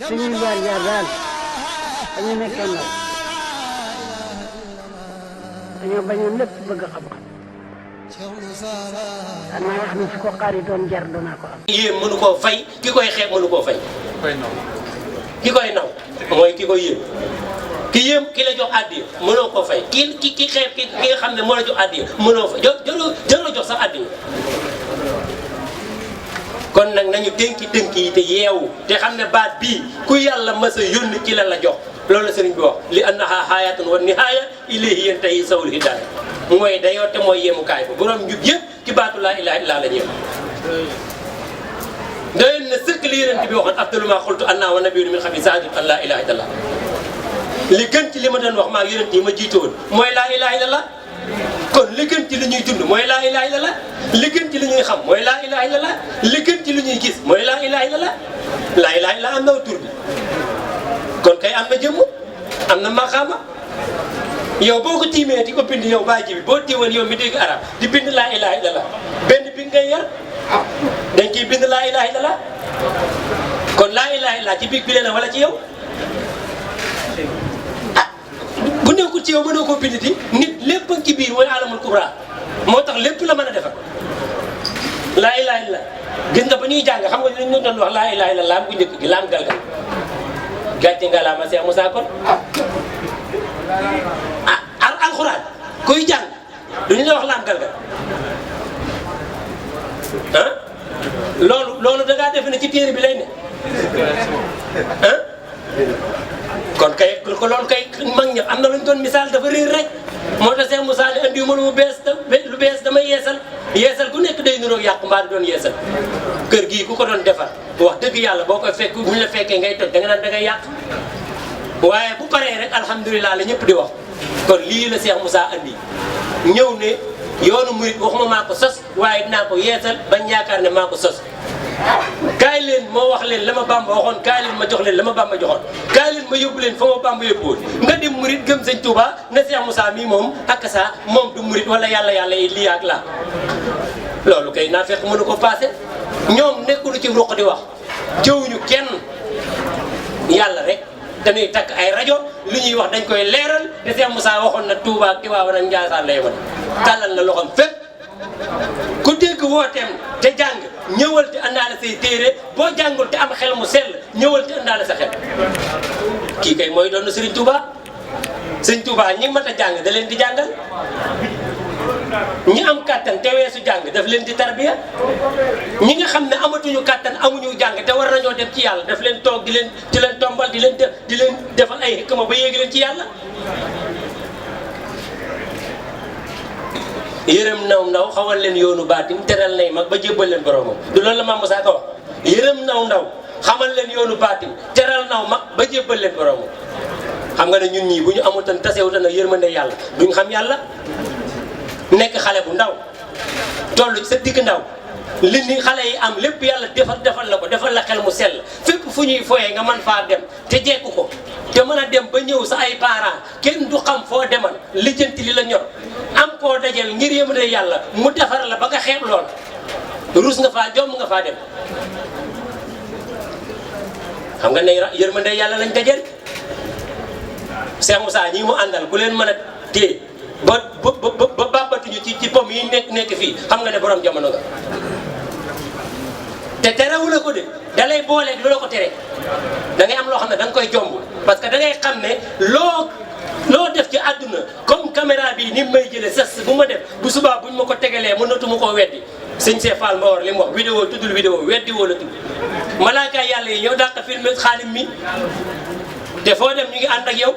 suñuy jaar-jaar daal dañu nekkee ndaw dañoo bañoon lépp bëgg xam-xam danaa wax ne su ko xaari doon jar danaa ko am. yéem mënu koo fay ki koy xeeb mënu koo fay. ki koy naw mooy ki koy yéem ki yéem ki la jox addiya mënoo koo fay ki xeeb ki nga xam ne moo la jox addiya mënoo fay jaroo jox sax addiya. kon nag nañu dénki yi te yeewu te xam ne baat bii ku yàlla mës a yónni ci la jox loolu la sëriñ bi wax li annaha hayatun wa nihaaya ilayhi yantahi sawul hidaaya mooy dayoo te mooy yemukaay ba borom njub yëpp ci baatu laa ilaha illa la ñu yem. doyoon na sëkk li yonent bi waxoon afdalu ma xultu anna wa nabiyyu min qabli shahadatu an laa ilaha illallah li gën ci li ma doon wax maa yonent yi ma jiite woon mooy laa ilaha illallah. kon li gën ci li ñuy dund mooy laa ilaha illallah li gën ci li ñuy xam mooy laa ilaha illallah li gën ci li ñuy gis mooy laa ilaha illallah laa ilaha illallah am na tur bi kon kay am na jëmm am na maqaama yow boo ko tiimee di ko bind yow baa ji bi boo tiiwoon yow mi dégg arab di bind laa ilaha illallah benn bi ngay yar dañ ciy bind laa ilaha illallah kon laa ilaha illallah ci biir bi leen wala ci yow bu nekkul ci yow mënoo koo bind di nit lépp ci biir mooy alamul kubra moo tax lépp la mën a defar laa ilaha illallah gis nga ba ñuy jàng xam nga ñu doon wax laa ilaha illallah laam bu njëkk gi laam galgal gàcce nga laa ma Cheikh Moussa kon alxuraan kuy jàng duñu la wax laam galgal ah loolu da ngaa defe ne ci téere bi lay ne ah kon kay ko loolu kay mag ña am na lu ñu doon misaal dafa réer rek moo tax Cheikh Moussa ne andi ma lu bees damay yeesal ku nekk day niroog yàqu mbaa doon yeesal kër gii ku ko doon defar wax dëgg yàlla boo koy fekk buñ la fekkee ngay toj da nga naan da ngay yàq waaye bu paree rek alhamdulilah la ñëpp di wax kon lii la Cheikh Moussa andi ñëw ne yoonu murit waxuma maa ko sos waaye dinaa ko yeesal bañ yaakaar ne maa ko sos kaay leen moo wax leen la ma Bamba waxoon kaay leen ma jox leen la ma Bamba joxoon kaay leen ma yóbbu leen fa ma Bamba yóbbuwoon nga dem murit gëm sëñ Touba ne Cheikh Moussa mii moom ak sa moom du murit wala yàlla yi lii ak laa loolu kay naa fekk mënu ko passé ñoom nekkul ci ruq di wax jëwuñu kenn yàlla rek dañuy takk ay rajo li ñuy wax dañ koy leeral te Cheikh Moussa waxoon na Touba ak Tiwaawan ak Njaasaan lay wan tàllal na loxoom fépp ku dégg wooteem te jàng ñëwal te àndaale say téere boo jàngul te am xel mu sell ñëwal te àndaale sa xel kii kay mooy doon Serigne Touba Serigne Touba ñi mat a jàng da leen di jàngal ñi am kàttan te weesu jàng daf leen di tarbiya ñi nga xam ne amatuñu kàttan amuñu jàng te war nañoo dem ci yàlla daf leen toog di leen tombal di leen defal ay xikma ba yéegi leen ci yàlla yërëm ndaw xawal leen yoonu baatin teral nay mag ba jébbal leen boromam du loolu la Mame Moussa ko wax yërëm ndaw xamal leen yoonu baatin teral naw mag ba jébbal leen boromam xam nga ne ñun ñii bu ñu amul tan tasewutan ak yërmande yàlla duñ xam yàlla nekk xale bu ndaw toll ci sa digg ndaw li ni xale yi am lépp yàlla defal la ko defal la xel mu sell fépp fu ñuy foyee nga mën faa dem te jekku ko te mën a dem ba ñëw sa ay parents kenn du xam foo demal lijjanti li la ñor am koo dajal ngir yërmande yàlla mu defar la ba nga xeeb lool rus nga faa jomb nga faa dem xam nga ne yërmande yàlla lañ dajal Cheikh Moussa ñi mu àndal ku leen mën a téye ba bàbbatuñu ci pom yi nekk fii xam nga ne borom jamono nga te terewu la ko de da lay booleeg lu la ko tere da ngay am loo xam ne da nga koy jomb parce que da ngay xam ne loo def ci àdduna comme caméra bi ni may jëlee sas bu ma def bu subaa buñ ma ko tegalee mënatuma koo weddi sëñ Cheikh Fall Mbawar li mu wax vidéo tuddul vidéo weddi woo la tudd malaaka yàlla yi ñëw dàq filmé xaalim mi te foo dem ñu ngi ànd ak yow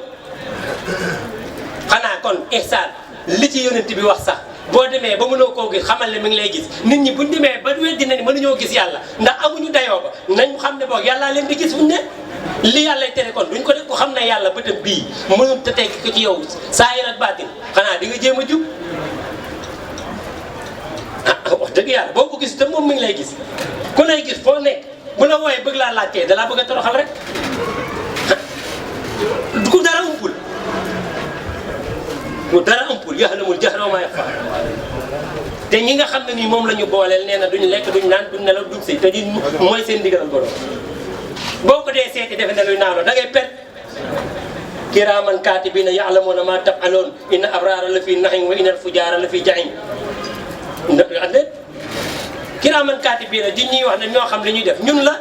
xanaa kon ihsaan li ci yonent bi wax sax boo demee ba mënoo koo gis xamal ne mi ngi lay gis nit ñi buñ demee ba weddi na ni mënuñoo gis yàlla ndax amuñu dayoo ba nañ xam ne boog yàllaa leen di gis fuñ ne li yàlla tere kon duñ ko def ko xam ne yàlla bëtam bii mënut a teg ko ci yow saahir ak baatin xanaa di nga jéem a jub wax dëgg yàlla boo ko gis te moom mi ngi lay gis ku lay gis foo nekk bu la wooyee bëgg laa laajtee dalaa bëgg a toroxal rek ku dara umpul mu dara umpul yaxlamul jahra wa maa yaxfaa te ñi nga xam ne nii moom la ñu booleel nee na duñ lekk duñ naan duñ nelaw duñ sëy te di mooy seen ndigalal borom boo ko dee seeti defe ne luy naanoo da ngay perte kiraaman kaatibiina ya'lamuuna maa taf'aluun inna abraara la fi na'iim wa inna al-fujaara la fi jahiim kiraaman kaatibiina di ñuy wax ne ñoo xam li ñuy def ñun la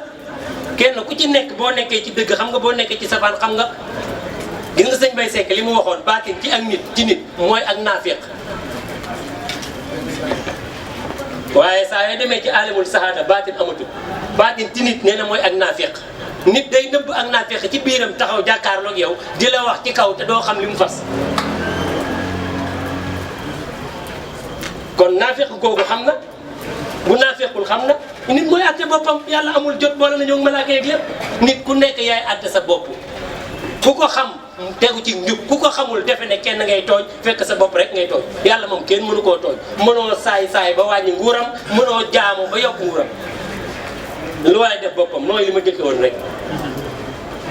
kenn ku ci nekk boo nekkee ci dëgg xam nga boo nekkee ci safaan xam nga gis nga sëñ Bay Sekk li mu waxoon baatin ci ak nit ci nit mooy ak naafiq waaye saa yoo demee ci alimul sahaada baatin amatul baatin ci nit nee na mooy ak naafiq nit day nëbb ak naafiq ci biiram taxaw jàkkaarloog yow di la wax ci kaw te doo xam li mu fas kon naafiq googu xam na bu naafiqul xam na nit mooy àtte boppam yàlla amul jot boole na ñoo ngi malaaka yeeg lépp nit ku nekk yaay àtte sa bopp ku ko xam tegu ci njub ku ko xamul defe ne kenn ngay tooñ fekk sa bopp rek ngay tooñ yàlla moom kenn mënu koo tooñ mënoo saay ba wàññi nguuram mënoo jaamu ba yokk nguuram lu waaye def boppam mooy li ma jëkke woon rek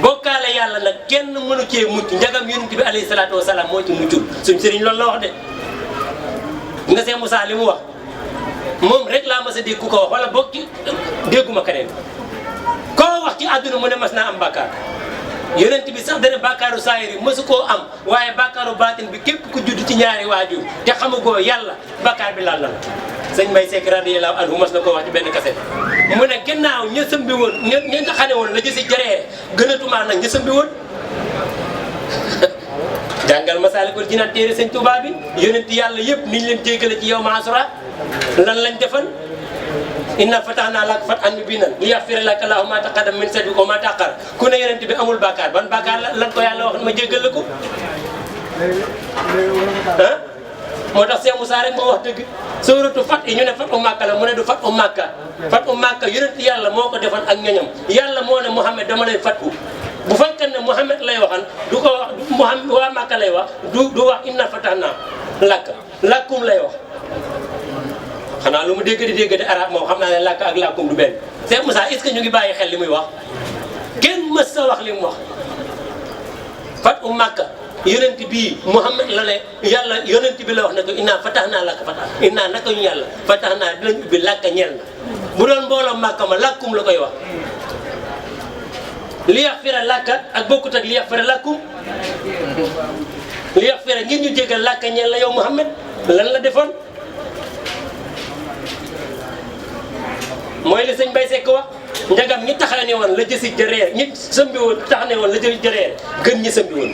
bokkaale yàlla nag kenn mënu cee mucc njagam yonent bi alayhi salaatu wasalaam moo ci muccul suñ sëriñ loolu la wax de nga see Moussa li mu wax moom rek laa mas a dégg ku ko wax wala bokk ci dégguma keneen koo wax ci àdduna mu ne mas naa am bàkkaar yonent bi sax dana bàkkaaru saayir yi mësu koo am waaye bàkkaaru baatin bi képp ku judd ci ñaari waajur te xamugoo yàlla bàkkaar bi laal na la sëñ Mbay Sekk radiyallaahu anhu mas na koo wax ci benn kaset mu ne gannaaw ña sëmbi woon ña nga xane woon la jësi jaree gënatumaa nag ña sëmbi woon jàngal Masaalikul Jinaan téere sëñ Tuubaa bi yonent yàlla yëpp niñ leen jéggale ci yow ma asura lan lañ defal inna fatahnaa laka fathan mubiinan liyaghfira laka llaahu maa taqaddama min zanbika wa maa ta'akhkhara ku ne yonent bi amul bàkkaar ban bàkkaar lan ko yàlla wax ma jéggal la ko ah moo tax Cheikh Moussa rek moo wax dëgg suuratu Fath ñu ne Fathu Makka la mu ne du Fathu Makka Fathu Makka yonent yàlla moo ko defoon ak ñoñam yàlla moo ne Muhammad dama lay fathu bu fekkee ne Muhammad lay waxan du ko wax Muhammad waa Makka lay wax du wax inna fatahnaa laka lakum lay wax xanaa lu mu dégg di arab moom xam naa ne làkk ak làkkum du benn Cheikh Moussa est-ce que ñu ngi bàyyi xel li muy wax kenn mës sa wax li mu wax Fathu Makka yonent bii Muhammad la ne yàlla yonent bi la wax ne ko innaa fatahnaa laka fathan innaa naka ñu yàlla fatahnaa dinañ ubbi làkk ñeel na bu doon mbooloo Makka ma làkkum la koy wax li yaxfira làkka ak bokkut ak li yaxfira làkkum li yaxfira ngir ñu jégal làkk ñeel la yow Muhammad lan la defoon mooy li sëñ Bay Sekk wax njagam ñi taxaw ne woon la jësi jëreer ñi sëmbi woon tax ne woon la jësi jëreer gën ñi sëmbi woon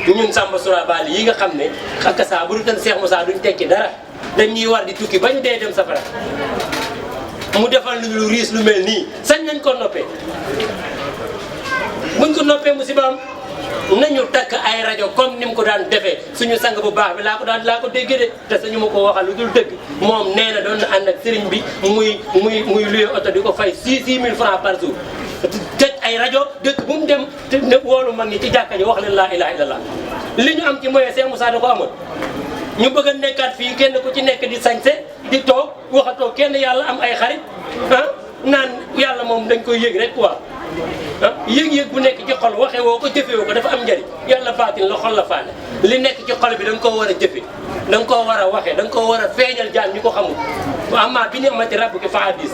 ñun Samba Sura Bali yi nga xam ne xakka saa bu du tan Cheikh Moussa duñ tekki dara dañ ñuy war di tukki ba ñu dee dem safara mu defal lu lu riis lu mel nii sañ nañ ko noppee buñ ko noppee musibaam nañu takk ay rajo comme ni mu ko daan defee suñu sang bu baax bi laa ko déggee de te sañu ma ko waxal lu dul dëgg moom nee na doon na ànd ak sëriñ bi muy luye oto di ko fay 6 000 francs par jour tëj ay rajo dëkk bu mu dem te ne woolu mag ñi ci jàkka ji wax leen laa ilaha illallah li ñu am ci moyen Cheikh Moussa da ko amoon ñu bëgg a nekkaat fii kenn ku ci nekk di sañse di toog waxatoo kenn yàlla am ay xarit ah naan yàlla moom dañ koy yëg rek quoi ah yëg-yëg bu nekk ci xol waxee woo ko jëfee woo ko dafa am njëriñ yàlla baatin la xol la faale li nekk ci xol bi da nga koo war a jëfe da nga koo war a waxee da nga koo war a feeñal jaam ñu ko xamul amma bi ñu amati rabb ki fa hadis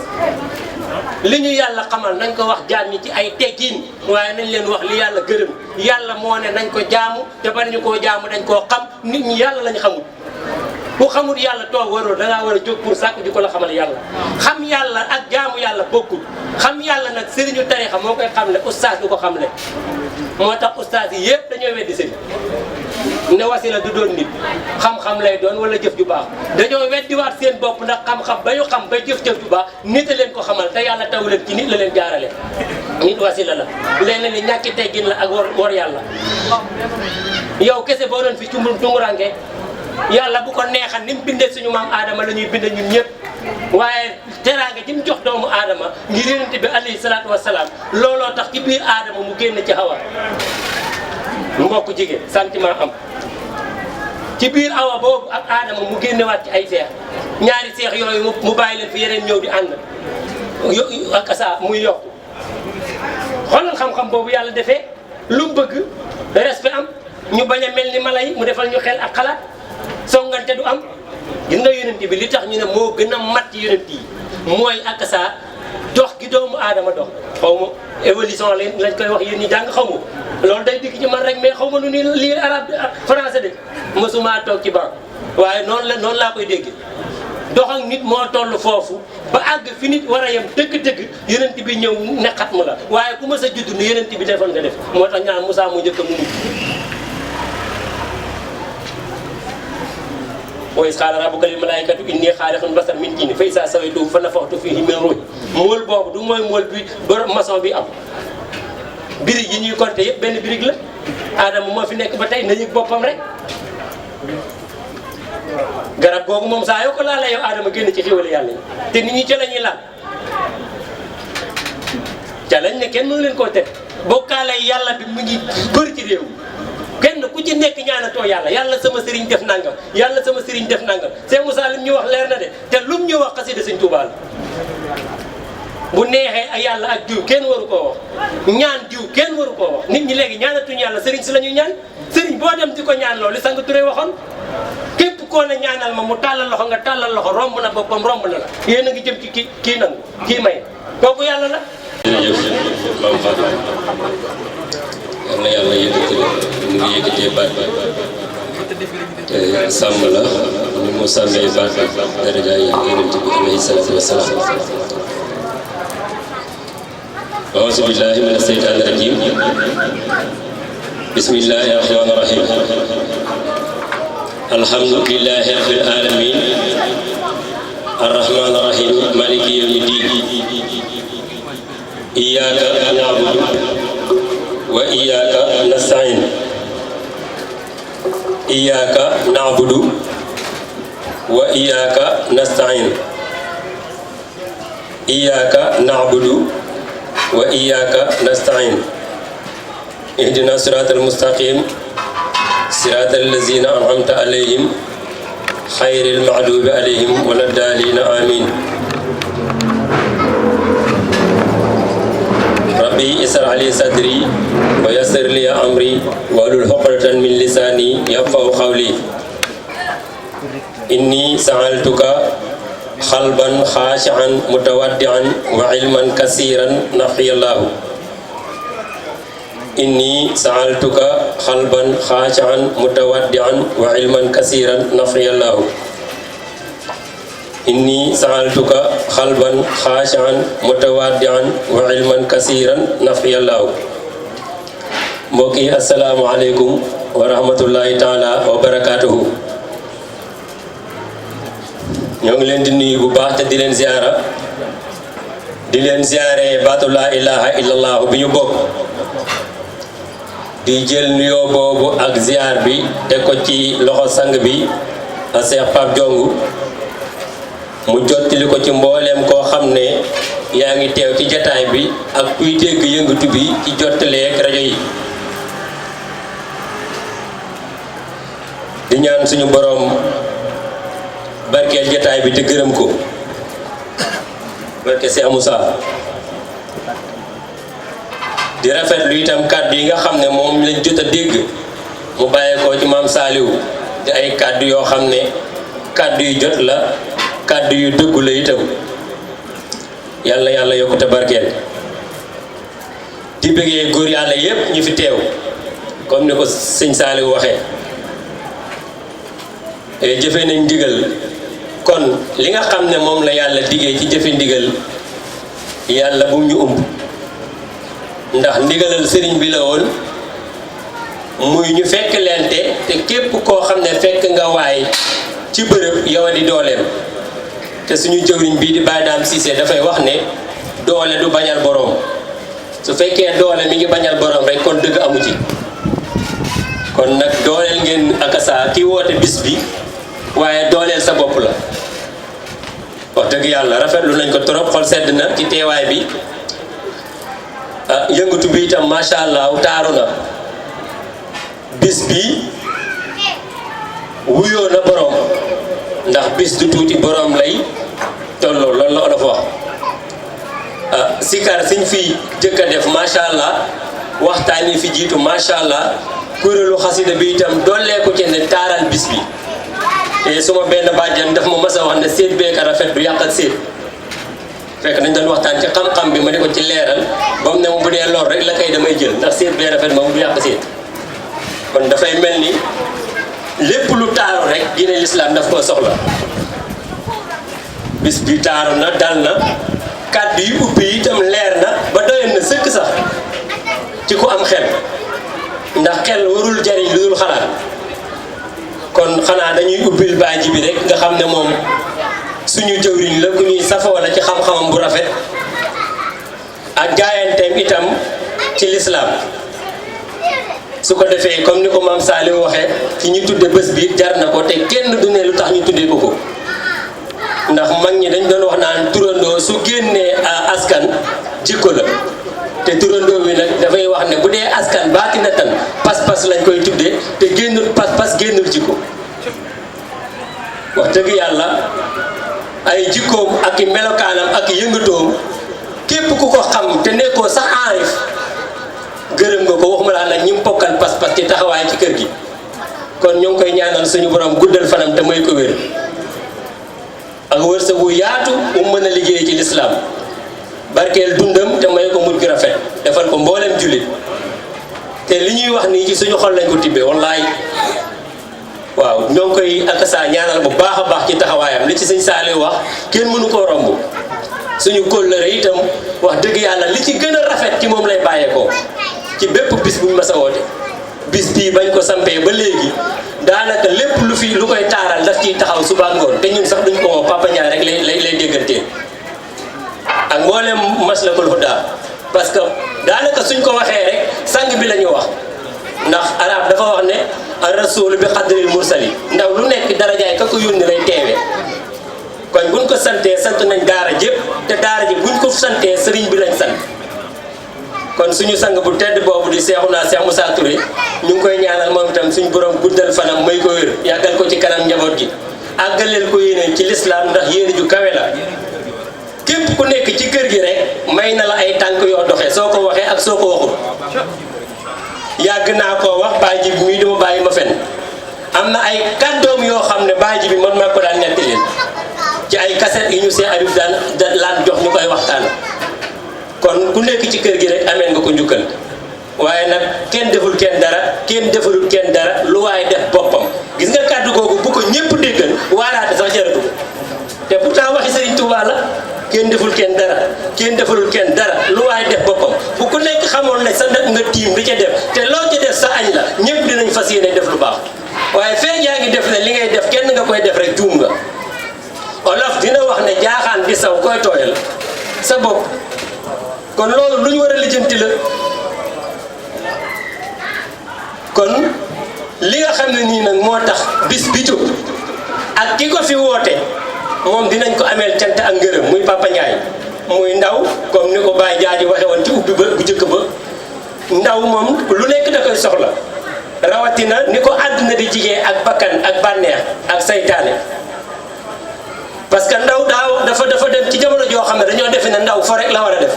li ñu yàlla xamal nañ ko wax jaam ñi ci ay tekkiin waaye nañ leen wax li yàlla gërëm yàlla moo ne nañ ko jaamu te bari ñu koo jaamu dañ koo xam nit ñi yàlla lañ xamul ku xamul yàlla toog waroo dangaa war a jóg pour sàkk di ko la xamal yàlla xam yàlla ak jaamu yàlla bokkul xam yàlla nag sëriñu tarixa moo koy xamle ustaas du ko xamle moo tax ustaas yi yëpp dañoo weddi sëriñ ne wasila du doon nit xam-xam lay doon wala jëf ju baax dañoo weddiwaat seen bopp ndax xam-xam ba ñu xam bay jëf-jëf ju baax nit a leen ko xamal te yàlla taw leen ci nit la leen jaarale nit wasila la léeg-léeg ni ñàkki teggin la ak war yàlla yow kese boo doon fi tunguranke yàlla bu ko neexal ni mu bindee suñu maam aadama la ñuy bindee ñun ñëpp waaye teraanga ji mu jox doomu aadama ngir yonent bi alayhi salaatu wasalaam looloo tax ci biir aadama mu génn ci Hawa mbokk jigéen sentiment am ci biir awa boobu ak aadama mu génnewaat ci ay seex ñaari seex yooyu mu bàyyi leen fi yeneen ñëw di ànd ak saa muy yokku xoolal xam-xam boobu yàlla defee lu mu bëgg respect am ñu bañ a mel ni mala yi mu defal ñu xel ak xalaat songante du am gis nga yonent bi li tax ñu ne moo gën a mat ci yonent yi mooy ak saa dox gi doomu aadama dox xaw ma évolution lañ koy wax yéen ñi jàng xamu loolu day dikk ci man rek mais xaw ma nu ni lii arabe français de mosuma toog ci banc waaye noonu laa koy dégg dox ak nit moo toll foofu ba àgg fi nit war a yem dëgg-dëgg yonent bi ñëw neqat mu la waaye ku mës a judd ni yonent bi defoon nga def moo tax ñaan Moussa mu njëkk mu mujj wa iz qaala rabbuka lil malaa'ikati inni xaaliqun basaran min tiin fa izaa sawaytuhu fa nafaxtu fiihi min ruuhi mool boobu du mooy mool bi borom maçon bi am birig yi ñuy compter yëpp benn birig la Adama moo fi nekk ba tey na yëg boppam rek garab googu moom saa yoo ko laalee yow Adama génn ci xéwale yàlla yi te nit ñi ca la ñuy laal ca lañ ne kenn mënu leen koo teg bokkaale yàlla bi mu ngi bëri ci réew kenn ku ci nekk ñaanatoo yàlla sama sëriñ def nangam yàlla sama sëriñ def nangam Cheikh Moussa lim ñu wax leer na de te lum ñu wax xasida Sëñ Tuubaa la bu neexee ak yàlla ak diw kenn waru koo wax ñaan diw kenn waru koo wax nit ñi léegi ñaanatuñu yàlla sëriñ si la ñuy ñaan sëriñ boo dem di ko ñaan loolu li Sang Touré waxoon képp koo ne ñaanal ma mu tàllal loxo nga tàllal loxo romb na boppam romb na la yéen a ngi jëm ci kii nangu kii may kooku yàlla la. jërëjëf maam Fatou yal na yàlla yëkkati la mu ngi yëkkatee baat te sàmm la ni mu sàmmee baat daraja yi yonent bi alayhi salaatu wa salaam. auzu billahi mina seytaani rajim bismillahi rahmaani rahim alhamdulillahi rabbil alamin arrahmaani rahim maliki yawmi diin iyyaka na'budu wa iyyaka nasta'in iyyaka na'budu wa iyyaka nasta'in iyyaka na'budu wa iyyaka nasta'in ihdina siratal mustaqim siratal lazina an'amta alayhim khayril maghdubi alayhim waladdallin amin rabbi ishrah li sadri wa yassir li amri wahlul uqdatan min lisani yafqahu qawli inni sa'altuka qalban khashi'an mutawaddi'an wa ilman kasiran nafiyallahu inni sa'altuka qalban khashi'an mutawaddi'an wa ilman kasiran nafiyallahu inni sa'altuka qalban khashi'an mutawaddi'an wa ilman kasiran nafiyallahu mbokk yi assalaamu aleykum wa rahmatullahi taala wa barakatuhu ñoo ngi leen di nuyu bu baax te di leen ziara di leen ziare baatu laa ilaha illallah bi ñu bokk di jël nuyoo boobu ak ziar bi teg ko ci loxo sang bi a Cheikh Pape Diongue mu jottali ko ci mbooleem koo xam ne yaa ngi teew ci jataay bi ak kuy dégg yëngatu bi ci jottaleek rajo yi di ñaan suñu boroom barkeel jataay bi te gërëm ko barke Cheikh Moussa di rafetlu itam kàddu yi nga xam ne moom lañ jot a dégg mu bàyyeekoo ci maam Saliou di ay kàddu yoo xam ne kàddu yu jot la kàddu yu dëggu la itam yàlla yàlla yokkute barkeel di bëggee góor yàlla yépp ñu fi teew comme ni ko sëñ Saliou waxee jëfe nañ ndigal kon li nga xam ne moom la yàlla diggee ci jëfe ndigal yàlla bu ñu umb ndax ndigalal sëriñ bi la woon muy ñu fekk lente te képp koo xam ne fekk nga waay ci bërëb yow a di dooleem te suñu jëwriñ bii di Baye Dame Cissé dafay wax ne doole du bañal borom su fekkee doole mi ngi bañal borom rek kon dëgg amu ci kon nag dooleel ngeen akasa ki woote bis bi waaye dooleel sa bopp la wax dëgg yàlla rafetlu nañ ko trop xol sedd na ci teewaay bi yëngatu bi itam macha allah taaru na bis bi wuyoo na borom ndax bis du tuuti borom lay tolloo loolu la olof wax sikar siñ fi jëkk a def macha allah waxtaan yi fi jiitu macha allah kuréelu xasida bi itam dollee ko ci ne taaral bis bi te suma benn bàjjan daf ma mas a wax ne seet beeka rafet du yàq ak seet fekk nañ doon waxtaan ci xam-xam bi ma di ko ci leeral ba mu ne mu bu dee lor rek la kay damay jël ndax seet bee rafet moom du yàq seet kon dafay mel ni lépp lu taaru rek diine lislaam daf koo soxla bis bi taaru na dal na kàddu yi ubbi itam leer na ba doyoon na sëkk sax ci ku am xel ndax xel warul jariñ lu dul xalaat kon xanaa dañuy ubbil baaji bi rek nga xam ne moom suñu jëwriñ la ku ñuy safoo la ci xam-xamam bu rafet ak jaayanteem itam ci lislaam su ko defee comme ni ko maam Saliou waxee ci ñu tudde bés bi jar na ko te kenn du ne lu tax ñu tuddee ko ndax mag ñi dañ doon wax naan turandoo su génnee askan jikko la te turandoo bi nag dafay wax ne bu dee askan baati na tan pas-pas lañ koy tuddee te génnul pas-pas génnul jikko wax dëgg yàlla ay jikkoom ak i melokaanam ak i yëngatoom képp ku ko xam te nekkoo sax aarif gërëm nga ko waxuma laa nag ñi mu pokkal pas-pas ci taxawaay ci kër gi kon ñoo ngi koy ñaanal suñu borom guddal fanam te may ko wér ak wërsëg wu yaatu mu mën a liggéey ci lislaam barkeel dundam te may ko mujj gu rafet defal ko mboolem jullit te li ñuy wax nii ci suñu xol lañ ko tibbee wallaay waaw ñoo ngi koy ak saa ñaanal bu baax a baax ci taxawaayam li ci sëñ Saliou wax kenn mënu koo romb suñu kóllëre itam wax dëgg yàlla li ci gën a rafet ci moom lay bàyyeekoo ci bépp bis bu ñu mas a woote bis bii bañ ko sampee ba léegi daanaka lépp lu koy taaral daf ciy taxaw suba ngoon te ñun sax duñ ko woo Papa Ndiaye rek lay dégganteel ak mboolem Maslakul Huda parce que daanaka suñ ko waxee rek sang bi la ñu wax ndax arab dafa wax ne ar-rasul bi qadril mursali ndax lu nekk darajaay ka ko yónni lay teewee kon buñ ko santee sant nañ daara jépp te daara ji buñ ko santee sëriñ bi lañ sant kon suñu sang bu tedd boobu di Seexuna Seex Musaa Touré ñu ngi koy ñaanal moom itam suñu borom guddal fanam may ko wér yàggal ko ci kanam njaboot gi àggaleel ko yéene ci lislaam ndax yéene ju kawe la képp ku nekk ci kër gi rek may na la ay tànk yoo doxee soo ko waxee ak soo ko waxul yàgg naa koo wax baaji bi mii duma bàyyi ma fen am na ay kàddoom yoo xam ne baaji bi man maa ko daan netti leen ci ay kaset yi ñu see Habib daan laan jox ñu koy waxtaan kon ku nekk ci kër gi rek ameen nga ko njukkal waaye nag kenn deful kenn dara kenn defalul kenn dara lu waaye def boppam gis nga kàddu googu bu ko ñëpp déggal waaraate sax jaratu te pourtant waxi Serigne Touba la kenn deful kenn dara kenn defalul kenn dara lu waaye def boppam bu ku nekk xamoon ne sa nag nga tiim di ca def te loo ca def sa añ la ñëpp dinañ fas yéene def lu baax waaye feeg yaa ngi def ne li ngay def kenn nga koy def rek juum nga olof dina wax ne jaaxaan di saw koy tooyal sa bopp kon loolu lu ñu war a lijjanti la kon li nga xam ne nii nag moo tax bis bi jóg ak ki ko fi woote moom dinañ ko ameel cant ak ngërëm muy Papa Ndiaye muy ndaw comme ni ko Baye Jaaji waxe woon ci ubbi ba bu njëkk ba ndaw moom lu nekk da koy soxla rawatina ni ko àdduna di jigee ak bakkan ak bànneex ak saytaane parce que ndaw dafa dem ci jamono joo xam ne dañoo defe ne ndaw fo rek la war a def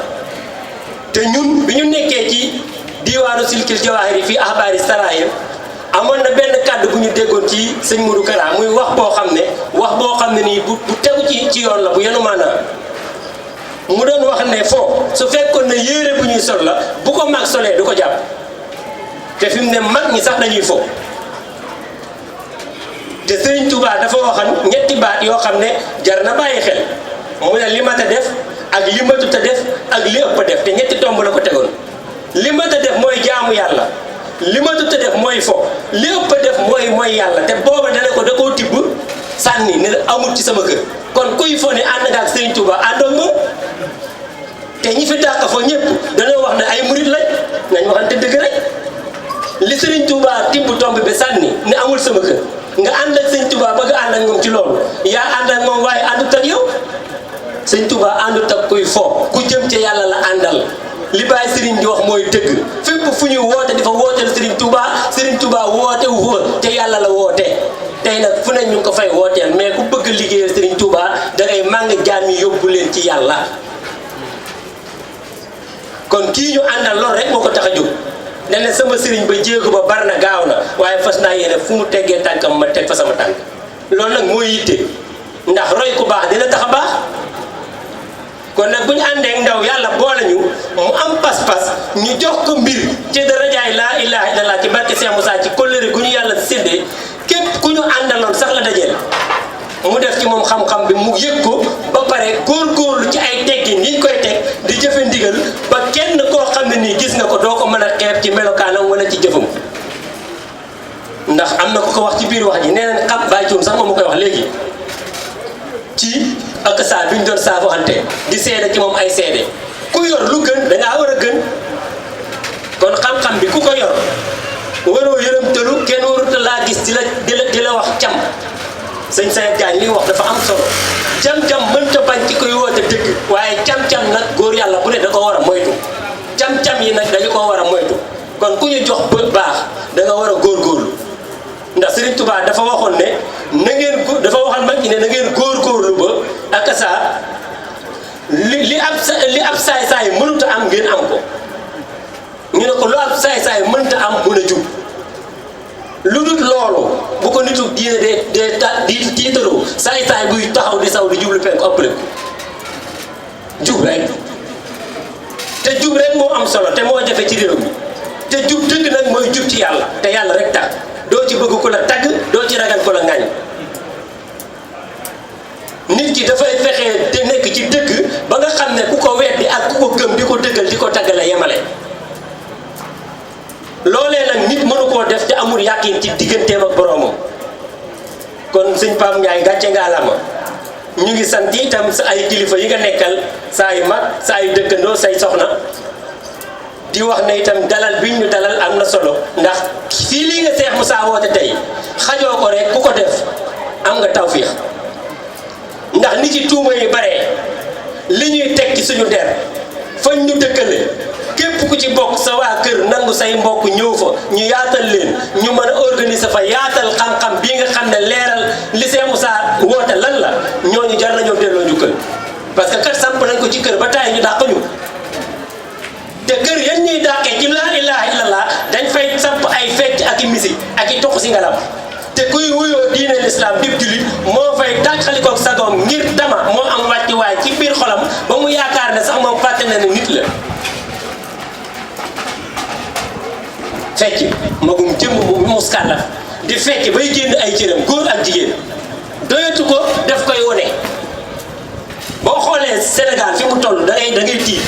te ñun bi ñu nekkee ci diwaanu silkil jawahiri fii ahbaari saraayir amoon na benn kàddu bu ñu déggoon ci sëñ Modou Kara muy wax boo xam ne nii bu tegu ci yoon la bu yenu maanaam mu doon wax ne foo su fekkoon ne yére bu ñuy sol la bu ko mag solee du ko jàpp te fi mu ne mag ñi sax dañuy fo te Sëriñ Tuubaa dafa waxan ñetti baat yoo xam ne jar na bàyyi xel mu ne li mat a def ak li matut a def ak li ëpp a def te ñetti tomb la ko tegoon li mat a def mooy jaamu yàlla li matut a def mooy fo li ëpp a def mooy yàlla te booba dana ko da koo tibb sànni ne amul ci sama kër kon kuy fo ne ànd nga ak Sëriñ Tuubaa àndoon moom te ñi fi dàq fo ñëpp dañoo wax ne ay murit lañ nañ waxante dëgg rek li Sëriñ Tuubaa tibb tomb bi sànni ne amul sama kër nga ànd ak Sëriñ Tuubaa bëgg ànd ak moom ci loolu yaa ànd ak moom waaye àndut ak yow Sëriñ Tuubaa àndut ak kuy fo ku jëm ca yàlla la àndal li Baay Sëriñ di wax mooy dëgg fépp fu ñuy woote di fa wooteel Sëriñ Tuubaa woote wu fa te yàlla la woote tey nag fu ne ñu ngi ko fay wooteel mais ku bëgg liggéeyal Sëriñ Tuubaa da ngay màng jaam yi yóbbu leen ci yàlla kon kii ñu àndal loolu rek moo ko tax a jóg ne ne sama sëriñ ba jéego ba bar na gaaw na waaye fas naa yéene fu mu teggee tànkam ma teg fa sama tànk loolu nag mooy yitte ndax roy ku baax dina tax a baax kon nag bu ñu àndee ndaw yàlla boole ñu mu am pas-pas ñu jox ko mbir ci darajaay laa ilaha illallah ci barke Cheikh Moussa ci kóllëre gu ñu yàlla séddee képp ku ñu àndaloon sax la dajeel mu def ci moom xam-xam bi mu yëg ko ba pare góorgóorlu ci ay teggin yi ñu koy teg di jëfe ndigal ba kenn koo xam ne nii gis nga ko doo ko mën a xeeb ci melokaanam wala ci jëfam ndax am na ko ko wax ci biir wax ji nee na xam bàyyi cuun sax moom ma koy wax léegi ci ak saa bi ñu doon saafoante di seede ci moom ay seede ku yor lu gën dangaa war a gën kon xam-xam bi ku ko yor waroo yërëmtalu kenn warut laa gis di la wax cam sëñ Sayed Jaañ li wax dafa am solo cam-cam mënta bañ ci koy woote dëgg waaye cam-cam nag góor yàlla bu ne da ko war a moytu cam-cam yi nag dañu ko war a moytu kon ku ñu jox bët baax da nga war a góorgóorlu ndax Serigne Touba dafa waxoon ne na ngeen dafa waxal mag ñi ne na ngeen góorgóorlu ba ak saa li ab saay-saay mënut a am ngeen am ko ñu ne ko lu ab saay-saay mënta am mën a jub lu dul loolu bu ko nitu diine di tiitaroo saay-saay buy taxaw di saw di jublu penk ëppale ko jub rek te jub rek moo am solo te moo jafe ci réew mi te jub dëgg nag mooy jub ci yàlla te yàlla rek tax doo ci bëgg ko la tagg doo ci ragal ko la ngañ nit ki dafay fexe te nekk ci dëgg ba nga xam ne ku ko weddi ak ku ko gëm di ko dëggal di ko tagg la yemale loolee nag nit mënu koo def te amul yàqin ci digganteem ak boroomam kon sëñ Pam Ndiaye gàcce nga alama ñu ngi sant itam sa ay kilifa yi nga nekkal saa yu mag saa yu dëkkandoo say soxna di wax ne itam dalal bi ñu dalal am na solo ndax fii lii nga Cheikh Moussa woote tey xajoo ko rek ku ko def am nga tawfiix ndax ni ci tuuma yi bare li ñuy teg ci suñu der fañ ñu dëkkale képp ku ci bokk sa waa kër nangu say mbokk ñëw fa ñu yaatal leen ñu mën a organiser fa yaatal xam-xam bii nga xam ne leeral li Cheikh Moussa woote lan la ñooñu jar nañoo delloo njukkal parce que kat samp nañ ko ci kër ba taay ñu dàq ñu te kër yan ñuy dàqee ci laa ilaha illallah dañ fay samp ay fecc ak i musique ak i toq si ngalam te kuy wuyoo diine l'islam dib julit moo fay tàqalikoog sagoom ngir dama moo am wàcci waay ci biir xolam ba mu yaakaar ne sax moom fàtte na ne nit la fecc magum jëmm mu muskàllaf di fecc bay génn ay cëram góor ak jigéen doyatu ko daf koy wone boo xoolee Sénégal fi mu toll da ngay tiit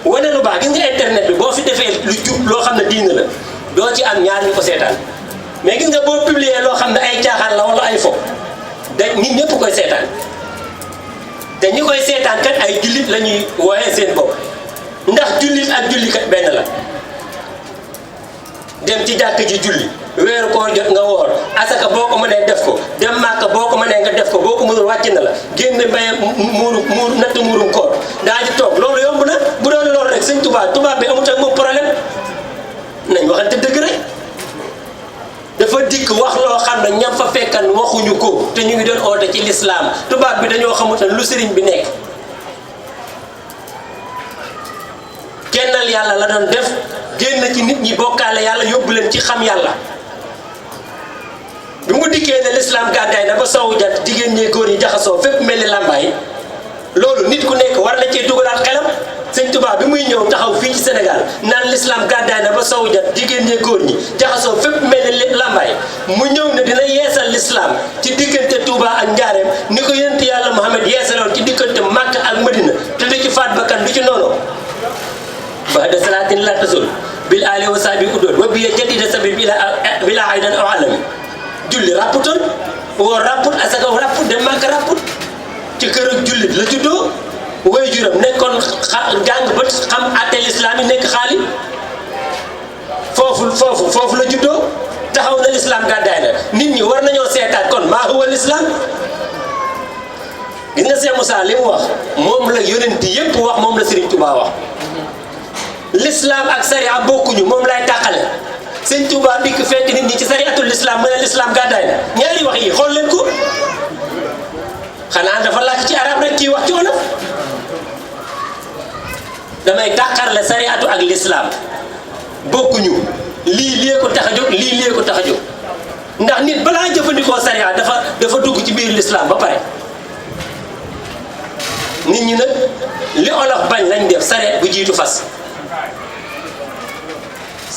wane lu baax gis nga internet bi boo fi defee lu jub loo xam ne diine la doo ci am ñaar ñu ko seetaan mais gis nga boo publier loo xam ne ay caaxaan la wala ay fo da nit ñëpp koy seetaan te ñi koy seetaan kat ay jullit la ñuy wooyee seen bopp ndax jullit ak julli kat benn la dem ci jàkk ji julli weeru koor jot nga woor asaka boo ko mënee def ko dem màkka boo ko mënee nga def ko boo ko mënul wàcc na la génn mbaye muur natt muurum koor daa ji toog loolu yomb na bu doon loolu rek sëñ tubaab bi amut ak moom problème nañ waxante dëgg rek dafa dikk wax loo xam ne ñam fa fekkan waxuñu ko te ñu ngi doon oote ci lislaam tubaab bi dañoo xamut lu sëriñ bi nekk kennal yàlla la doon def génn ci nit ñi bokkaale yàlla yóbbu leen ci xam yàlla bi mu dikkee ne lislaam gàddaay na ba sowu jant jigéen ñi góor ñi jaxasoo fépp mel ni làmbaay loolu nit ku nekk war na cee dugalaat xelam sëñ Tuubaa bi muy ñëw taxaw fii ci Sénégal naan lislaam gàddaay na ba sowu jant jigéen ñi góor ñi jaxasoo fépp mel ni làmbaay mu ñëw ne dina yeesal lislaam ci diggante Touba ak Njaareem ni ko yonent yàlla Muhammad yeesaloon ci diggante Makka ak Madina te du ci faat bakkan du ci noonu بعد صلاة لا تزول بالآل وصحبه أدول وبي جديد سبيل بلا عيدا أو عالم julli rapputoon woor rapput asaka rapput dem Màkka rapput ci kër ak jullit la juddoo way juram nekkoon jàng ba xam àtte lislaam yi nekk xaali foofu la juddoo taxaw na lislaam gàddaay na nit ñi war nañoo seetaat kon maa huwa lislaam gis nga Cheikh Moussa li mu wax moom la yonent yépp wax moom la Serigne Touba wax l'islam ak sariya bokkuñu moom lay tàqale sëñ Touba dikk fekk nit ñi ci sariyatul l'islam mu ne l'islam gàddaay na ñaari wax yi xool leen ko xanaa dafa làkk ci arab rek kii wax ci wolof damay tàqarle sariyatu ak l'islam bokkuñu lii ko tax a jóg lii ko tax a jóg ndax nit balaa jëfandikoo sariya dafa dugg ci biir l'islam ba pare nit ñi nag li olof bañ lañ def sareet bu jiitu fas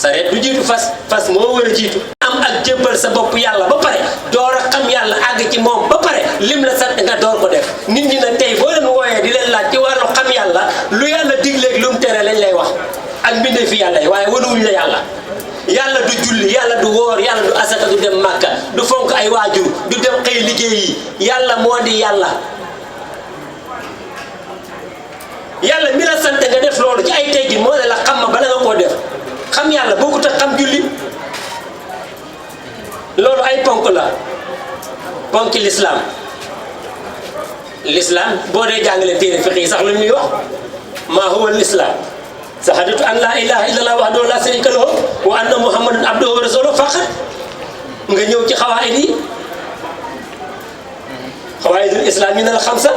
sareet du jiitu fas moo war a jiitu am ak jébbal sa bopp yàlla ba pare door a xam yàlla àgg ci moom ba pare lim la sant nga door ko def nit ñi nag tey boo leen wooyee di leen laaj ci wàllu xam yàlla lu yàlla digleeg lu mu tere lañ lay wax ak mbindee fi yàlla yi waaye wanuwuñ la yàlla du julli yàlla du woor yàlla du asaka du dem màkka du fonk ay waajur du dem xëy liggéey yi yàlla moo di yàlla mi la sant nga def loolu ci ay teggin moo ne la xam ma bala nga koo def xam yàlla boo ko tax xam julli loolu ay ponk la ponki l'islam boo dee jàngale téere fiqh yi sax lu ñuy wax maa huwa l'islam sahadatu an la ilaha illallah wahdahu la sharika lahu wa anna muhammadan abduhu wa rasuluhu faqat nga ñëw ci xawaayid yi xawaayidul islam yi na la xamsa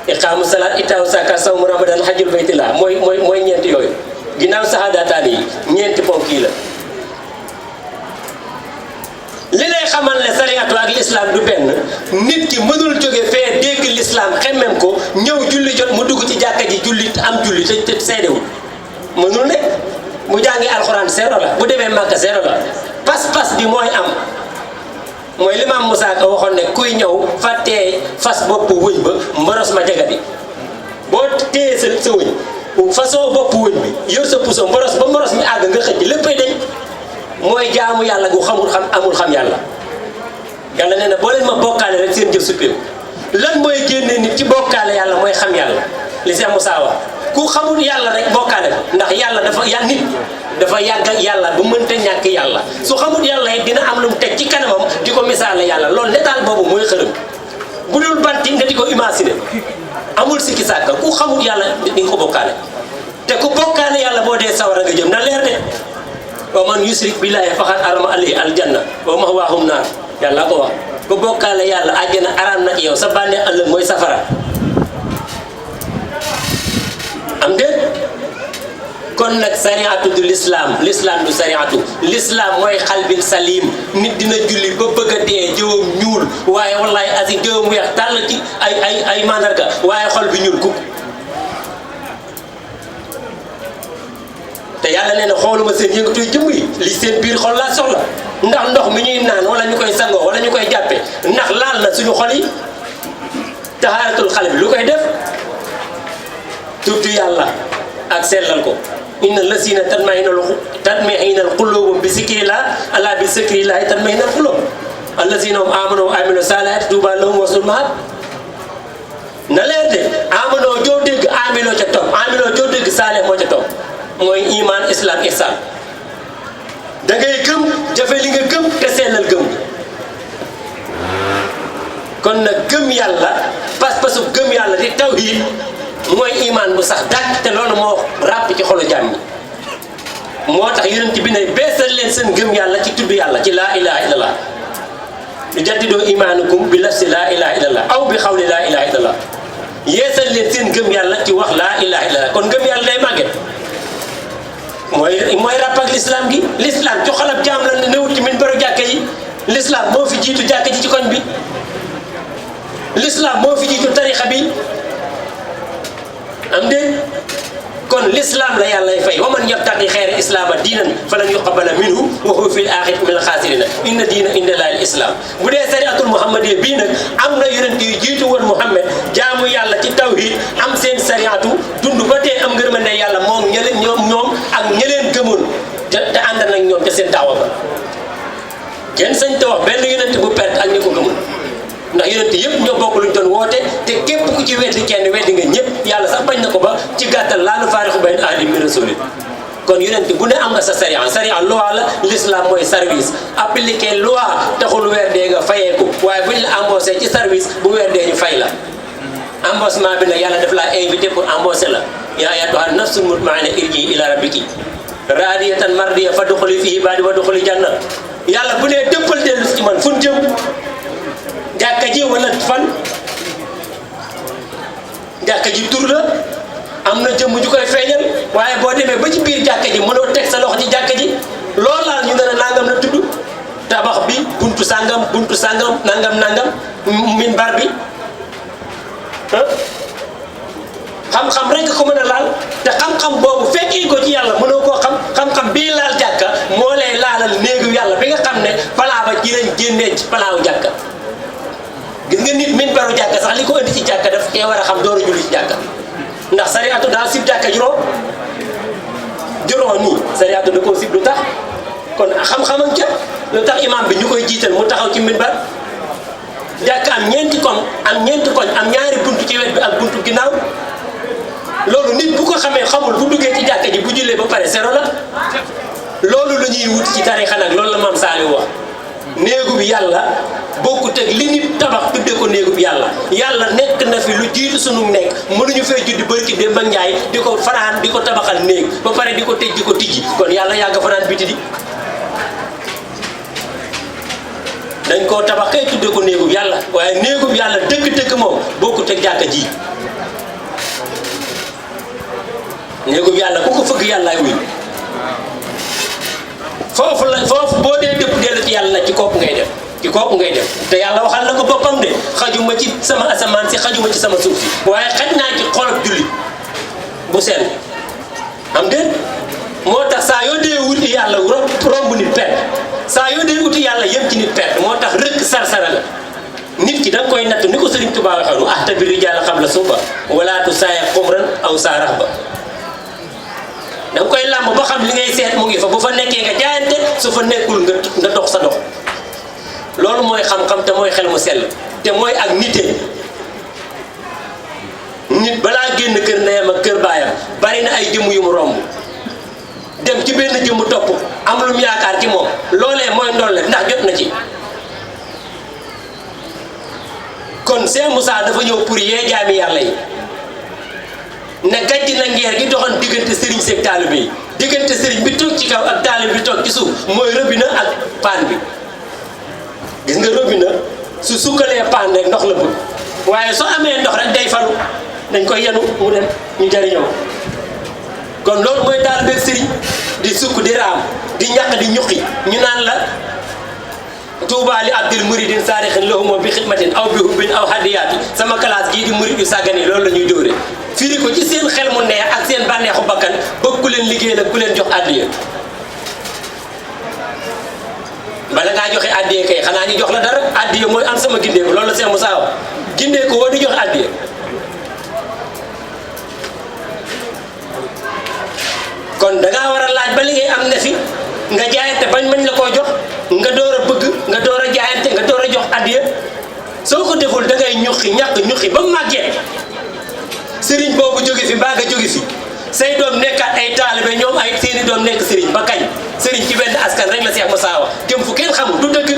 iqaamu salaat itaawu zakat sawmu ramadan hajjul baytillah mooy ñeenti yooyu ginnaaw sahadataani yi ñeenti ponk yi la li lay xamal ne sariyatu ak l'islam du benn nit ki mënul jóge fee dégg l'islam xemmem ko ñëw julli jot mu dugg ci jàkka ji julli am julli te seedewul mënul ne mu jàngi alxuraan zéro la bu demee màkka zéro la pas-pas bi mooy am mooy li Maam Moussa Ka waxoon ne kuy ñëw fàttee fas bopp wëñ ba mboros ma jaga bi boo téye sa wëñ fasoo bopp wëñ bi yor sa puso mboros ba mboros mi àgg nga xëcc léppay dañ mooy jaamu yàlla gu amul xam yàlla yàlla nee na boo leen ma bokkaale rek seen jëf suppéeku lan mooy génnee nit ci bokkaale yàlla mooy xam yàlla li Cheikh Moussa wax ku xamul yàlla rek bokkaale ko ndax yàlla nit dafa yàgg ak yàlla ba mënta ñàkk yàlla su xamul yàlla it dina am lu mu teg ci kanamam di ko misaale yàlla loolu netaal boobu mooy xërëm bu dul banti nga di ko imaginer amul sikki sàkka ku xamul yàlla di nga ko bokkaale te ku bokkaale yàlla boo dee sawara nga jëm na leer de wa man yusrik billahi faqad harama alayhi aljanna wa mahwaahum naar yàlla ko wax ku bokkaale yàlla àjjana araam na ci yow sa bànneex ëllëg mooy safara am déet kon nag sariatu du l'islam du sariatu l'islam mooy xalbil salim nit dina julli ba bëgg a dee jëwam ñuul waaye wallahi asi jëwam weex tàll ci ay mandarga waaye xol bi ñuul kuk te yàlla nee na xooluma seen yëngatuy jëmm yi li seen biir xol laa soxla ndax ndox mi ñuy naan wala ñu koy sangoo wala ñu koy jàppe ndax laal na suñu xol yi tahaaratul xale bi lu koy def tudd yàlla ak sellal ko inna lasina tatma'innul qulubu bi zikrillah ala bi zikrillah tatma'innul qulub allazina hum amanu wa amilu salihati tuuba lahum wa husnu maab na leer de amano joo dégg amiloo ca topp amiloo joo dégg saalih moo ca topp mooy iman islam ihsan da ngay gëm jafe li nga gëm te sellal gëm kon nag gëm yàlla pas-pasu gëm yàlla di tawhid mooy iman bu sax dàkk te loolu moo ràpp ci xolu jaam ñi moo tax yonent bi ne beesal leen seen gëm yàlla ci tudd yàlla ci laa ilaha illallah jaddidoo imaanukum bi lafsi laa ilaha illallah aw bi xawli laa ilaha illallah yeesal leen seen gëm yàlla ci wax laa ilaha illallah kon gëm yàlla day màgget mooy ràpp ak l'islam gi l'islam ci xolab jaam la newut ci min baru jàkka yi l'islam moo fi jiitu jàkka ji ci koñ bi l'islam moo fi jiitu tarixa bi am dégg kon l'islam la yàlla fay wa man yabtaqi xayra islaama diinan falan yuqbala minhu wa huwa fil aaxirati minal xaasiriina inna diina inda llaahi al-islaam bu dee sariatul muhammadiyya bii nag am na yonent yu jiitu woon Muhammad jaamu yàlla ci tawhid am seen sariatu dund ba tey am ngërmande yàlla moom ñoom ak ñeleen gëmoon te ànd nag ñoom te seen daawa ba kenn sañ te wax benn yonent bu perte ak ñi ko gëmoon ndax yonent yëpp ñoo bokk luñ doon woote te képp ku ci weddi kenn weddi nga ñëpp yàlla sax bañ na ko ba ci gàttal laa nufaariqu bayna ahadin min rusulihi kon yonent bu ne am nga sa sariya loi la l'islam mooy service appliquer loi taxul weer dee nga fayeeku waaye buñ la embauché ci service bu weer dee ñu fay la embauchement bi nag yàlla daf laa invité pour embaucher la yaa ayyatuhan nafsul mutma'inna irji'i ila rabbiki radiyatan mardiyatan fadxuli fi ibaadi wadxuli janna yàlla bu ne dëppal dellu ci man fu ñu jëm jàkka ji wala fan jàkka ji tur la am na jëmm ju koy feeñal waaye boo demee ba ci biir jàkka ji mënoo teg sa loxo ci jàkka ji loolu laal ñu ne la nangam la tudd tabax bi buntu sangam nangam minbar bi xam-xam rek ko mën a laal te xam-xam boobu fekkee ko ci yàlla mënoo koo xam-xam bii laal jàkka moo lay laalal néegu yàlla bi nga xam ne palaa ba ci lañ génnee ci palaawu jàkka gis nga nit min baru jàkka sax li ko indi ci jàkka daf cee war a xam door a julli ci jàkka ndax sariatu daa sib jàkka juróom nii sariatu da koo sib lu tax kon xam-xamam ca lu tax imam bi ñu koy jiital mu taxaw ci minbar jàkka am ñeenti koñ am ñaari buntu ci wet bi ak buntu ginnaaw loolu nit bu ko xamee xamul bu duggee ci jàkka ji bu jullee ba pare zéro la loolu la ñuy wut ci tarixa nag loolu la maam Saliou wax néegu bi yàlla bokkut ak li nit tabax tudde ko néegu bi yàlla nekk na fi lu jiitu sunu nekk mënuñu fee juddi barki Demba Njaay di ko fanaan di ko tabaxal néeg ba pare di ko tëj di ko tijji kon yàlla yàgg fanaan biti di dañ koo tabax kay tudde ko néegu bi yàlla waaye néegu bi yàlla dëgg-dëgg moom bokkut ak jàkka ji néegu bi yàlla ku ko fëgg yàllaay wuy foofu boo dee dëpp dellu ci yàlla ci kooku ngay def te yàlla waxal na ko boppam de xajuma ci sama asamaan si xajuma ci sama suuf si waaye xaj naa ci xolub jullit bu seen am déet moo tax saa yoo dee wuti yàlla romb nit perte saa yoo dee wuti yàlla yem ci nit perte moo tax rëkk sarsara la nit ki da nga koy natt ni ko Sëriñ Tuubaa waxoon wa ahtabi rijaala qabla suba wala tusaaya xumran aw saarax ba da nga koy làmb ba xam li ngay seet mu ngi fa bu fa nekkee nga jaayante su fa nekkul nga dox sa dox loolu mooy xam-xam te mooy xel mu sell te mooy ak nite nit balaa génn kër ndeyam ak kër baayam bari na ay jëmm yu mu romb dem ci benn jëmm topp am lu mu yaakaar ci moom loolee mooy ndolle ndax jot na ci kon Cheikh Moussa dafa ñëw pour yee jaami yàlla yi ne gàjj na ngeer gi doxoon diggante sëriñ seeg taalibe yi diggante sëriñ bi toog ci kaw ak taalibe bi toog ci suuf mooy robinet ak paan bi gis nga robinet su sukkalee paan rek ndox la bëgg waaye soo amee ndox rek day falu dañ koy yenu mu dem ñu jariñoo kon loolu mooy taalibe ak sëriñ di sukk di raam di ñaq di ñuqi ñu naan la Tuuba li abdil muridin saarixin lahumo bi xidmatin aw bi hubbin aw hadiyaati sama classe gii di murid yu sàggani loolu la ñuy dóore firi ko ci seen xel mu neex ak seen bànneexu bakkan bëgg ku leen liggéey la ku leen jox addiya bala ngaa joxe addiya kay xanaa ñu jox la dara addiya mooy am sama gindeeku loolu la Cheikh Moussa wax gindeeku woo di joxe addiya kon dangaa war a laaj ba li ngay am ne fi nga jaayante bañ mañ la koo jox nga door a bëgg nga door a jaayante nga door a jox addiya soo ko deful da ngay ñuqi ñuqi ba màggee sëriñ boobu jóge fi mbaa nga jóge fi say doom nekkaat ay taalibe ñoom ay seeni doom nekk sëriñ ba kañ sëriñ ci benn askan rek la Cheikh Moussa wax jëm fu kenn xamul du dëgg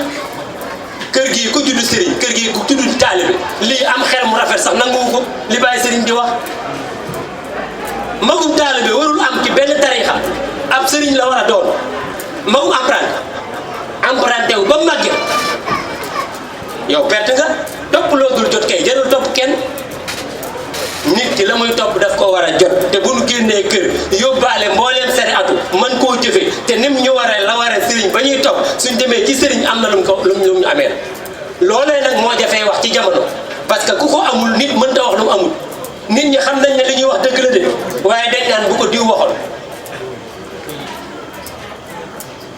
kër gii ku judd sëriñ kër gii ku judd taalibe lii am xel mu rafet sax nanguwu ko li bàyyi sëriñ di wax magum taalibe warul am ci benn tariixa ab sëriñ la war a doon magum emprunté wu ba màggee yow perte nga topp loo dul jot kay jarul topp kenn nit ki la muy topp daf ko war a jot te bu nu génnee kër yóbbaale mbooleem sariatu mën koo jëfe te nim ñu waree la waree sëriñ ba ñuy topp suñ demee ci sëriñ am na lu mu amee loolee nag moo jafee wax ci jamono parce que ku ko amul nit mënta wax lu mu amul nit ñi xam nañ ne li ñuy wax dëgg la de waaye dañ naan bu ko diw waxoon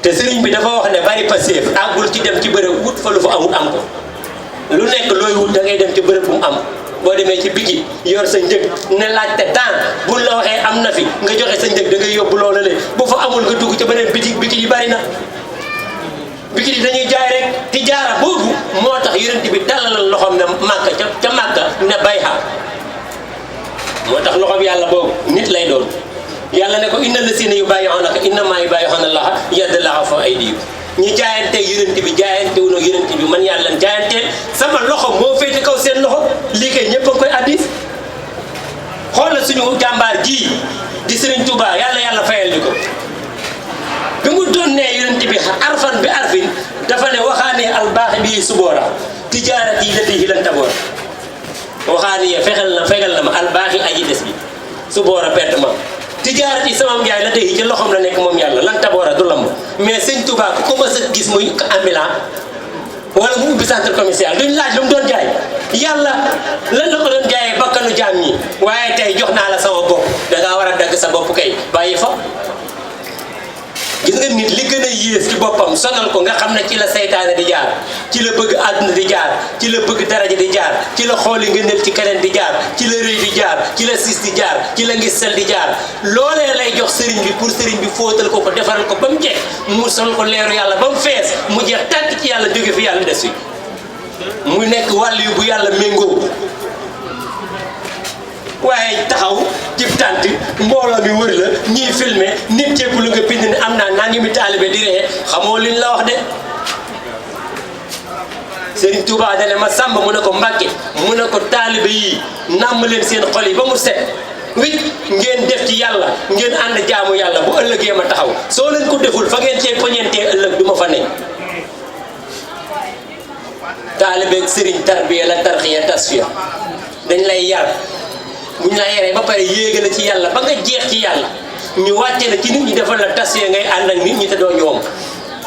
te sëriñ bi dafa wax ne bari passeef àggul ci dem ci bërëb wut fa lu fa amul am ko lu nekk looy wut da ngay dem ci bërëb bu mu am boo demee ci biki yor sa njëg ne laajte temps buñ la waxee am na fi nga joxe sa njëg da ngay yóbbu loola le bu fa amul nga dugg ca beneen biki yi bari na biki yi dañuy jaay rek ti jaara boobu moo tax yonent bi dalalal loxoom ne màkka ca màkka ne bayha moo tax loxoom yàlla boobu nit lay doon yàlla ne ko inna lasina yubayyi'unaka innamaa yubayyi'una Allaha yadullaahi fawqa aydihim ñi jaayante yonent bi jaayante wu nag yonent bi man yàlla jaayanteel sama loxo moo féete kaw seen loxo lii kay ñëpp a ngi koy addis xoolal suñu jàmbaar ji di Serigne Touba yàlla fayal ñu ko bi mu donnee yonent bi arfan bi arfin dafa ne waxaane albaax bi suboora tijaarati latihi lan taboora waxaane fegal na ma albaaxi aji des bi suboora perte ma tijaarati sama njaay la tey ci loxoom la nekk moom yàlla lan taboora du lamb mais sëñ Touba ku ko mës a gis muy ambulant wala mu ubbi centre commercial duñ laaj lu mu doon jaay yàlla lan la ko doon jaayee bakkan bakkanu jaam ñi waaye tey jox naa la sama bopp dangaa war a dagg sa bopp kay bàyyi fa. gis nga nit li gën a yées ci boppam sonal ko nga xam ne ci la seytaane di jaar ci la bëgg àdduna di jaar ci la bëgg daraja di jaar ci la xooli nga nel ci keneen di jaar ci la rëy di jaar ci la sis di jaar ci la ngistal di jaar loolee lay jox sëriñ bi pour sëriñ bi fóotal ko defaral ko ba mu jeex mu sol ko leeru yàlla ba mu fees mu jeex tàkk ci yàlla jóge fi yàlla des fi mu nekk wàll yu bu yàlla méngoo waaye taxaw ci tànt mbooloo mi wër la ñiy filmé nit jépp lu nga bind ne am naa ngi mi taalibe di ree xamoo liñ la wax de Serigne Touba dane ma sàmba mu ne ko Mbàkke mu ne ko taalibe yi nàmm leen seen xol yi ba mu set wicc ngeen def ci yàlla ngeen ànd jaamu yàlla bu ëllëgee ma taxaw soo leen ko deful fa ngeen cee poñentee ëllëg du ma fa ne taalibe Serigne tarbiya la tarxiya tasfiya dañ lay yar buñ la yaree ba pare yéega la ci yàlla ba nga jeex ci yàlla ñu wàcce la ci nit ñi defal la tasfiya ngay ànd ak nit ñi te doo ñoom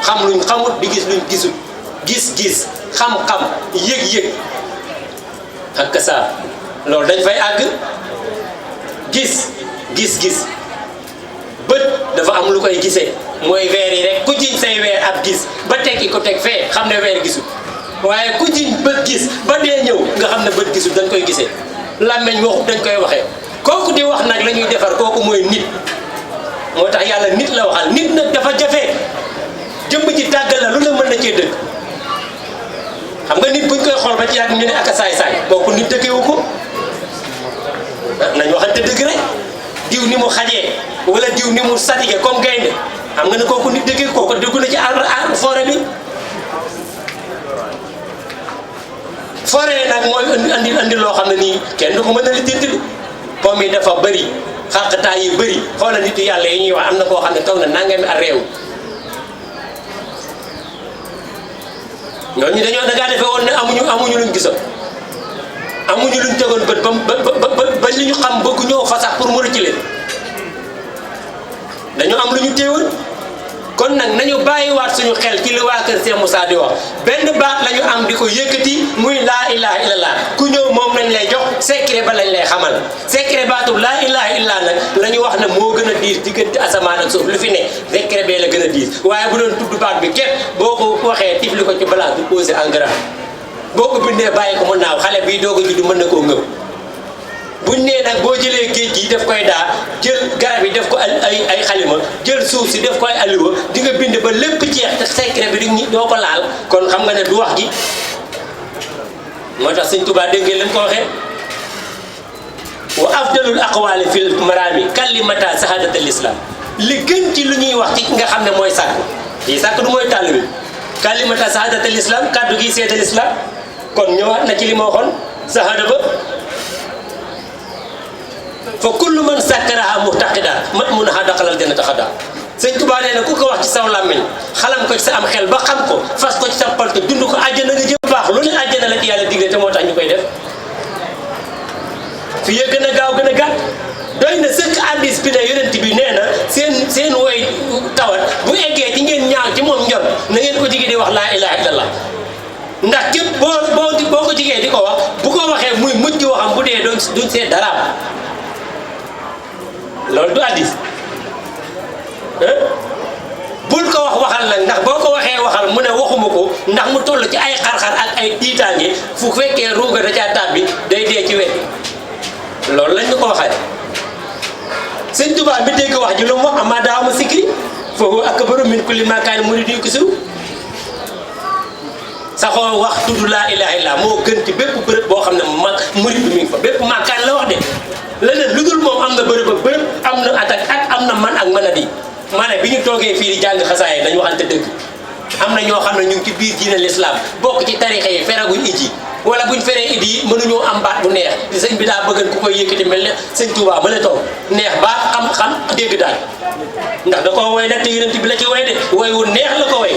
xam luñ xamut di gis luñ gisul gis-gis xam-xam yëg-yëg ak saa loolu dañ fay àgg gis-gis bët dafa am lu koy gisee mooy weer yi rek ku jiñ say weer ab gis ba tekki ko teg fee xam ne weer gisul waaye ku jiñ bët gis ba dee ñëw nga xam ne bët gisul dañ koy gisee làmmeñ waxut dañ koy waxee kooku di wax nag la ñuy defar kooku mooy nit moo tax yàlla nit la waxal nit nag dafa jafe jëmm ji tàggal la lu la mën na cee dëkk xam nga nit buñ koy xool ba ci yàgg ñu ne ak a saay-saay kooku nit dëkkewu ko nañ waxante dëgg rek diw ni mu xajee wala diw ni mu satige comme gaynde xam nga ne kooku nit dëkkee kooku dëggu na ci aar forêt bi forêt nag mooy andi loo xam ne nii kenn du ko mën a lijjanti pomme yi dafa bëri xàqtaay yi bëri xoolal nitu yàlla yi ñuy wax am na koo xam ne taw na nangami at réew ñooñu dañoo dangaa defee woon ne amuñu luñ gisoon amuñu luñ tegoon bët ba li ñu xam bëgg ñoo fa sax pour mu rëcc leen dañoo am lu ñu téewoon kon nag nañu bàyyiwaat suñu xel ci li waa kër Cheikh Moussa di wax benn baat la ñu am di ko yëkkati muy laa ilaha illallah ku ñëw moom lañ lay jox secret ba lañ lay xamal secret baatub laa ilaha illallah nag la ñu wax ne moo gën a diis diggante asamaan ak suuf lu fi ne secret bee la gën a diis waaye bu doon tudd baat bi képp boo ko waxee tifli ko ci balance du posé en grand boo ko bindee bàyyi ko mu naaw xale bii doog a judd mën na koo ngëw buñ nee nag boo jëlee géej gi def koy daa jël garab yi def ko ay xalima jël suuf si def ko ay aliwa di nga bind ba lépp jeex te secret bi di doo ko laal kon xam nga ne du wax ji moo tax Sëñ Tuubaa dégg ngeen leen ko waxee wa afdalul aqwali fil marami kalimata sahadatul islam li gën ci lu ñuy wax ci nga xam ne mooy sàkk yi sàkk du mooy tàll bi kalimata sahadatul islam kaddu gi seedal islam kon ñëwaat na ci li ma waxoon sahada ba fa kullu man sakkaraha muhtaqida matmunaha daqalal jannata xada Sëñ Tuubaa nee na ku ko wax ci saw làmmiñ xalam ko ci sa am xel ba xam ko fas ko ci sa xol te dund ko àjjana nga jëm baax lu ne àjjana la ci yàlla digle te moo tax ñu koy def fii ya gën a gaaw gën a gàtt doy na sëkk hadiis bi ne yonent bi nee na seen woy tawat bu eggee ci ngeen ñaaw ci moom njot na ngeen ko jigee di wax laa ilaha illallah ndax képp boo ko jigee di ko wax bu ko waxee muy mujj waxam bu dee duñ seet daraam loolu du hadiis bul ko waxal nag ndax boo ko waxee waxal mu ne waxuma ko ndax mu toll ci ay xar-xar ak ay tiitaange fu fekkee ruuga da caa tàbbi day dee ci wet loolu lañ ñu ko waxee Sëñ Tuubaa mi dégg wax ji lu mu wax ama daawama sikri foofu akbaru min kulli ma kaana muridun yuksiru saxoo wax tudd laa ilaha illa moo gën ci bépp bërëb boo xam ne mag murid bi mi ngi fa bépp maakaan la wax de leneen lu dul moom am na bërëb ak bërëb am na at ak am na man ak manadi ma ne bi ñu toogee fii di jàng xasaay dañu waxante dëgg am na ñoo xam ne ñu ngi ci biir diine l'islam bokk ci tarixa yi feraguñ iji wala buñ feree idi yi mënuñoo am baat bu neex di sëñ bi daa bëggan ku koy yëkkati mel ne Sëñ Tuubaa ma la toog neex baat xam-xam dégg daal ndax da ko woy nag te yonent bi la ci woy de woy wu neex la ko woy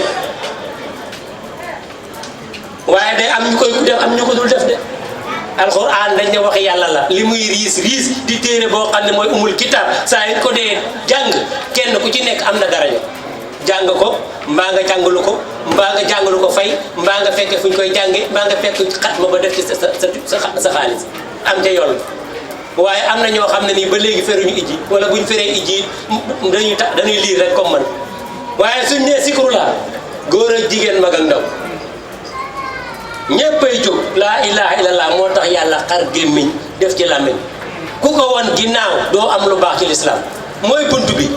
waaye day am ñu koy def am ñu ko dul def de alxuraan dañ ne waxi yàlla la li muy riis di téere boo xam ne mooy umul kitab saa yu ko dee jàng kenn ku ci nekk am na daraja jàng ko mbaa nga jàngalu ko mbaa nga jàngalu ko fay mbaa nga fekke fu ñu koy jànge mbaa nga fekk xat ma ba def ci sa xaalis am ca yoon waaye am na ñoo xam ne nii ba léegi feruñu ijji wala buñ feree ijji dañuy liir rek comme man waaye suñ nee sikru la góor ak jigéen mag ak ndaw ñéppay jóg laa ilaha illallah moo tax yàlla xar gémmiñ def ci làmmiñ ku ko won ginnaaw doo am lu baax ci lislaam mooy bunt bi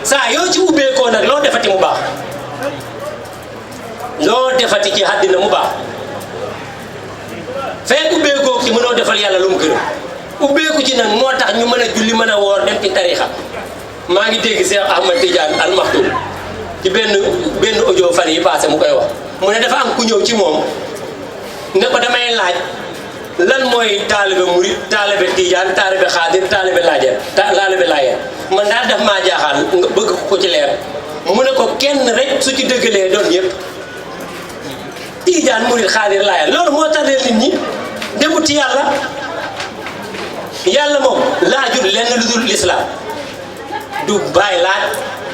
saa yoo ci ubbeekoo nag loo defati mu baax loo defati ci àddina mu baax fekk ubbeekoo ci mënoo defal yàlla lu mu gërëm ubbeeku ci nag moo tax ñu mën a julli mën a woor dem ci tarixa maa ngi dégg Cheikh Ahmad Tidiane Al Maktoum ci benn audio fan yi passé mu koy wax mu ne dafa am ku ñëw ci moom ne ko damay laaj lan mooy taalibe murit taalibe Tijaan taalibe Xaadir taalibe Laayeen man daal daf maa jaaxal nga bëgg ko ci leer mu ne ko kenn rek su ci dëggalee doon yëpp Tijaan murit Xaadir Laayeen loolu moo tardeel nit ñi demut ci yàlla moom laajul lenn lu dul lislaam du bàyyi laaj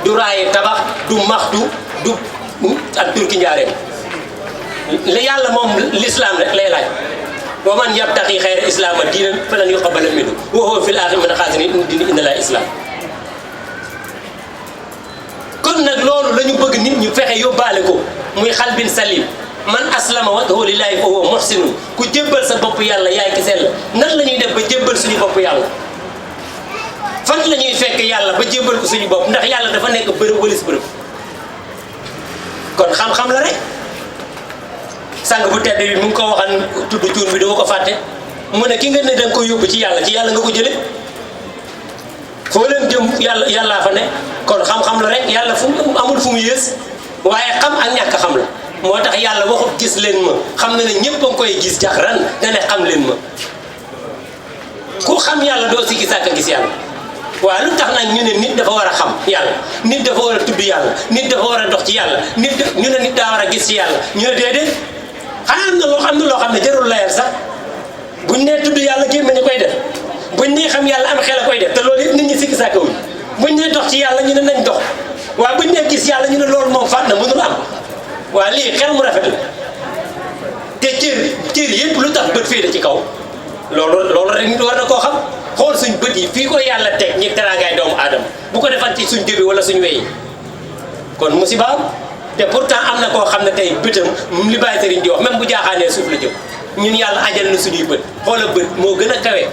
du raaye tabax du maxtu du ak turki njaareem li yàlla moom l'islam rek lay laaj wa man yabtaqi xayra islaama diinan falan yuqbala minhu wa huwa fil aaxirati mina xaasiriin diina inda laa islam kon nag loolu la ñu bëgg nit ñu fexe yóbbaale ko muy xalbin salim man aslama wajhahu lillaahi fa huwa muhsinun ku jébbal sa bopp yàlla yaay ki sell nan la ñuy def ba jébbal suñu bopp yàlla fan la ñuy fekk yàlla ba jébbal ko suñu bopp ndax yàlla dafa nekk bërëb walis bërëb kon xam-xam la rek sang bu tedd bi mu ngi ko waxan tudd cuun bi dama ko fàtte mu ne ki nga ne danga ko yóbbu ci yàlla nga ko jële foo leen jëm yàllaa fa ne kon xam-xam la rek yàlla fu amul fu mu yées waaye xam ak ñàkk xam la moo tax yàlla waxut gis leen ma xam na ne ñëpp a ngi koy gis jaxran nga ne xam leen ma ku xam yàlla doo si gis ak gis yàlla waaye lu tax nag ñu ne nit dafa war a xam yàlla nit dafa war a tudd yàlla nit dafa war a dox ci yàlla ñu ne nit daa war a gis ci yàlla ñu ne déedéet xanaa am na loo xam ne jarul layal sax buñ nee tudd yàlla gémmiñ ñu koy def buñ nee xam yàlla am xel a koy def te loolu yëpp nit ñi sikki sàkkawuñ buñ nee dox ci yàlla ñu ne nañ dox waaye buñ nee gis yàlla ñu ne loolu moom faat na mënul am waaye lii xel mu rafet la te cër yëpp lu tax bët fii da ci kaw loolu rek nit war na koo xam xool suñ bët yi fii ko yàlla teg ñi teraangaay doomu aadama bu ko defan ci suñ jëbi wala suñ weyi kon musiba am te pourtant am na koo xam ne tey bëtam li Baye Serigne di wax même bu jaaxaanee suuf la jëm ñun yàlla ajal na suñuy bët xoola bët moo gën a kawe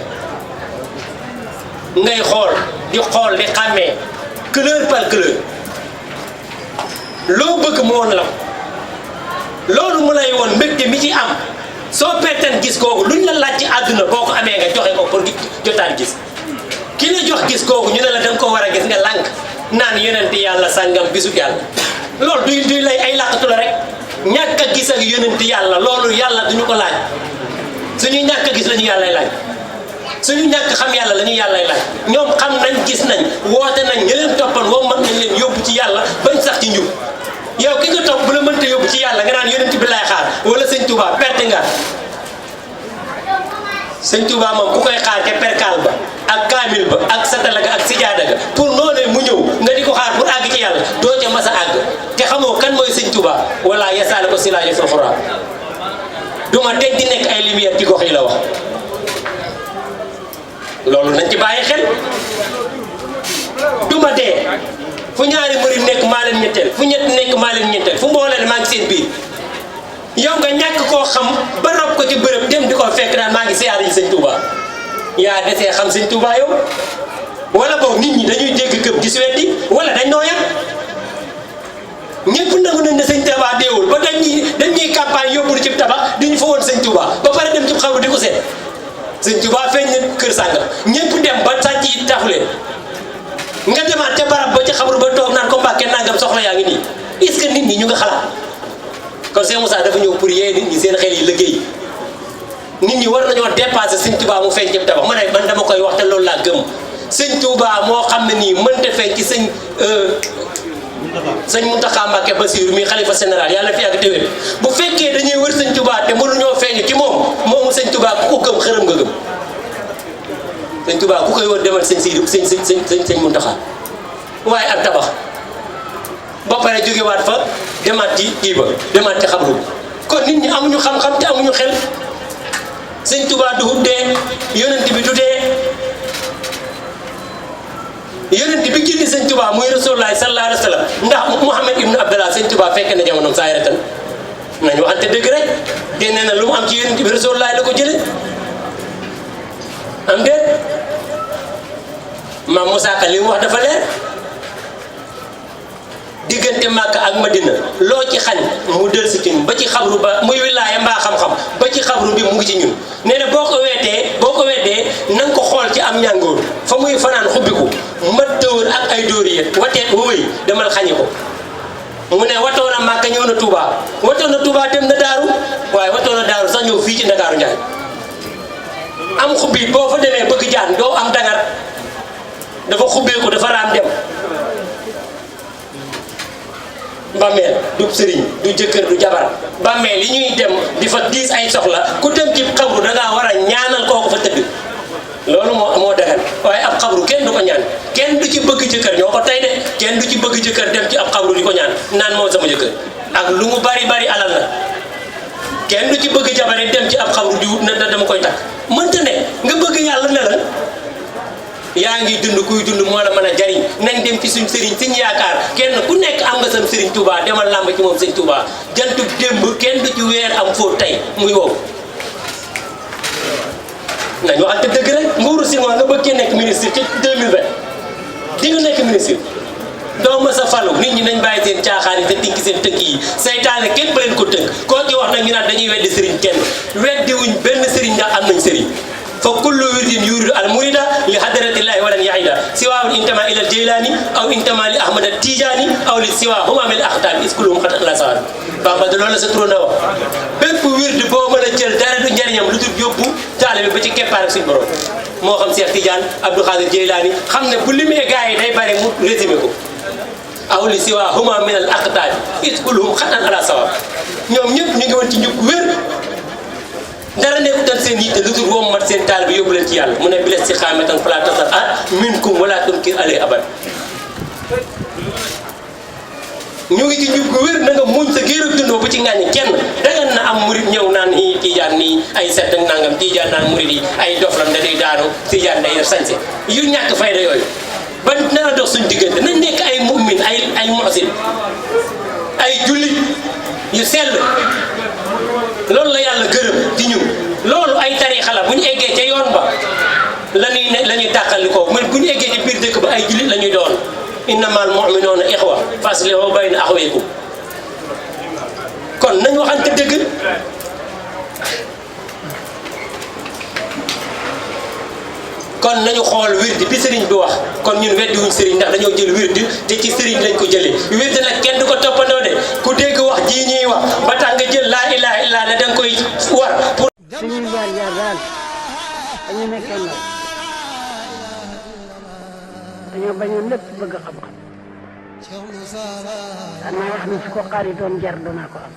ngay xool di xàmmee couleur par couleur loo bëgg mu woon la loolu mu lay woon mbégte mi ci am soo perteen gis kooku luñ la laaj ci àdduna boo ko amee nga joxe ko pour jotaan gis ki la jox gis kooku ñu ne la danga ko war a gis nga lànk naan yonent yàlla sàngam gisut yàlla loolu duy lay ay làqatu la rek ñàkk a gis ak yonent yàlla loolu yàlla duñu ko laaj suñu ñàkk a gis la ñu yàllay laaj suñu ñàkk xam yàlla la ñu yàllay laaj ñoom xam nañ gis nañ woote nañ ña leen toppan woo mën nañ leen yóbbu ci yàlla bañ sax ci njub yow ki nga topp bu la mënta yóbbu ci yàlla nga naan yonent bi laay xaar wala sëñ Touba perte nga sëñ Touba moom ku koy xaar te perkaal ba ak kaamil ba ak satala ga ak sijaada ga pour noonu mu ñëw nga di ko xaar pour àgg ci yàlla doo ca mas a àgg te xamoo kan mooy sëñ Touba wala yasaale ko silaajo fil xuraan duma teg di nekk ay lumière ci gox yi la wax loolu nañ ci bàyyi xel duma dee fu ñaari murid nekk maa leen ñetteel fu ñett nekk maa leen ñetteel fu mboolee maa ngi seen biir yow nga ñàkk koo xam ba rob ko ci bërëb dem di ko fekk naan maa ngi siyaare yi sëñ Touba yaa desee xam sëñ Touba yow wala boog nit ñi dañuy dégg këpp gis weddi wala dañ noo yem ñëpp nangu nañ ne sëñ Touba deewul ba dañuy campagne yóbbul ci tabax di ñu fa woon sëñ Touba ba pare dem ci xaru di ko seet sëñ Touba feeñ na kër sàngam ñëpp dem ba sàcc yi taxuleen nga demaat ca barab ba ci xabru ba toog naan ko Mbàkke nangam soxla yaa ngi nii est-ce que nit ñi ñu nga xalaat kon Cheikh Moussa dafa ñëw pour yee nit ñi seen xel yi liggéey nit ñi war nañoo dépassé sëñ Touba mu feeñ ci tabax man dama koy wax te loolu laa gëm sëñ Touba moo xam ne nii mënta feeñ ci sëñ Mountakha Mbacké Bassirou mi xalifa général yàlla fi yàgg téwér bu fekkee dañuy wër sëñ Touba te mënuñoo feeñ ci moomu sëñ Touba ku ko gëm xërëm nga gëm sëñ Touba ku koy wër demal sëñ sëñ Mountakha waaye ak tabax ba pare jógewaat fa demaat ci kii ba demaat ci xabru kon nit ñi amuñu xam-xam te amuñu xel sëñ Touba du dee yonent bi du dee yonent bi gindi sëñ Tuubaa muy Rasulullah sallallahu alayhi wa sallam ndax Muhammad ibnu Abdallah sëñ Tuubaa fekk na jamonoom saa yaratan nañu waxante dëgg rek te nee na lu mu am ci yonent bi Rasulullah la ko jële am déet maam Moussa Ka li mu wax dafa leer diggante Màkka ak Madina loo ci xañ mu del si ci ñun ba ci xabru ba muy wilaaya mbaa xam-xam ba ci xabru bi mu ngi ci ñun nee na boo ko weddee na nga ko xool ci am ñàngoor fa muy fanaan xubbiku mat dëwër ak ay dóori yet wateet wooy demal xañi ko mu ne watoo na Màkka ñëw na Touba watoo na Touba dem na Daaru waaye watoo na Daaru sax ñëw fii ci Ndakaaru Njaay am xubbi boo fa demee bëgg jaan doo am dangar dafa xubbeeku dafa raam dem bàmmeel du sëriñ du jëkkër du jabar bàmmeel yi ñuy dem di fa diis ay soxla ku dem ci xabru dangaa war a ñaanal kooku fa tëdd loolu moo dagan waaye ab xabru kenn du ko ñaan kenn du ci bëgg jëkkër ñoo ko tey de kenn du ci bëgg jëkkër dem ci ab xabru di ko ñaan naan moom sama jëkkër ak lu mu bari alal la kenn du ci bëgg jabar dem ci ab xabru di wut na dama koy takk mënta ne nga bëgg yàlla ne la yaa ngi dund kuy dund moo la mën a jariñ nañ dem ci suñ sëriñ suñ yaakaar kenn ku nekk am nga sam sëriñ Touba demal làmb ci moom sëñ Touba jantu démb kenn du ci weer am fóot tey muy wow nañ waxante dëgg rek nguuru Senghor nga bëgg nekk ministre ci 2020 di nga nekk ministre doo ma sa falu nit ñi nañ bàyyi seen caaxaan yi te tinki seen tënk yi saytaane kenn ba leen ko tënk koo ci wax nag ñu naan dañuy weddi sëriñ kenn weddi wuñ benn sëriñ ndax am nañ sëriñ fa kullu wirdin yuridu al murida li hadratillahi walan yaida siwaawun intama ila al jaylani aw intama li ahmad al tijani aw li siwa huma min aqtab iskulum xat la sawar bamba de loolu la sa turandoo wax bépp wird boo mën a jël dara du njariñam lu dul yóbbu taalibe ba ci keppaar ak suñu borom moo xam Cheikh Tidiane Abdou Khadir Jaylani xam ne bu limee gars yi day bari mu résumé ko aw li siwa huma min al aqtab iskulum xatan ala sawar ñoom ñëpp ñu ngi woon ci njub wér dara nekkutal seen yitte lu dul wom mat seen taal bi yóbbu leen ci yàlla mu ne bi les si xaamatan fala tasar minkum wala tunkir alay abad ñu ngi ci njub gu wér na nga muñ sa géer ak dundoo bu ci ngàññi kenn dangan na am murit ñëw naan i Tijaan nii ay set ak nangam Tijaan naan murit yi ay dof lam da day daanu Tijaan day def sañse yu ñàkk fayda yooyu ba nana dox suñ diggante nañ nekk ay mu'min ay muhsin ay jullit yu sell loolu la yàlla gërëm ci ñun loolu ay tariixa la bu ñu eggee ca yoon ba la ñuy tàqali ko man bu ñu eggee ci biir dëkk ba ay jullit la ñuy doon innamal mu'minuuna ixwa faslihu bayna axawaykum kon nañ waxante dëgg kon nañu xool wirdi bi sëriñ bi wax kon ñun weddiwuñ sëriñ ndax dañoo jël wirdi te ci sëriñ lañ ko jëlee wirdi nag kenn du ko toppandoo de ku dégg wax jii ñuy wax ba tax nga jël laa ilaha illa la da nga koy war pour suñuy jaar daal dañu nekkee ndaw dañoo bañoon lépp bëgg xam-xam daan naa wax ni su ko xaaritoon jar danaa ko am